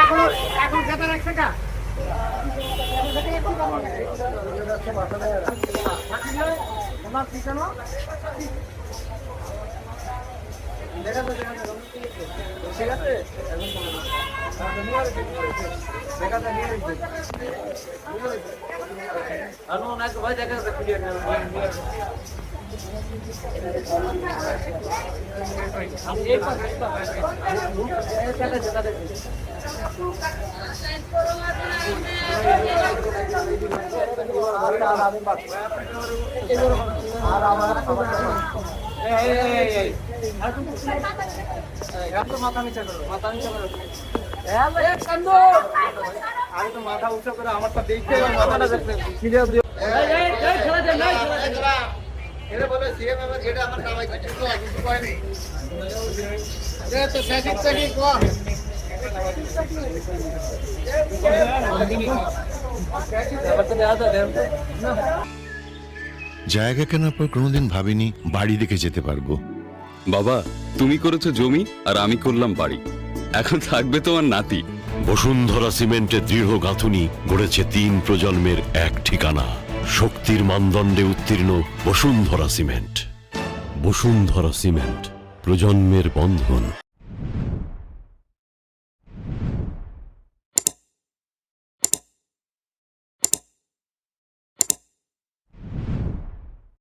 এখন খেতে রাখছে কা তোমার ঠিকানা দেখা তো ঠিক আছে ভাই দেখা মাথা নিচা করো মাথা নিচা করো আরে তো মাথা উঁচু করে আমারটা দেখতে মাথাটা দেখতে এরা বলে সিএম আমার যেটা আমার কামাই কিছু করেনি এ তো সেটিং সেটিং কো জায়গা কেনার পর কোনোদিন ভাবিনি বাড়ি দেখে যেতে পারবো। বাবা, তুমি করেছো জমি আর আমি করলাম বাড়ি। এখন থাকবে তোমার নাতি। বসুন্ধরা সিমেন্টের দৃঢ় গাঁথুনি গড়েছে 3 প্রজন্মের এক ঠিকানা। শক্তির মানদণ্ডে উত্তীর্ণ বসুন্ধরা সিমেন্ট। বসুন্ধরা সিমেন্ট, প্রজন্মের বন্ধন।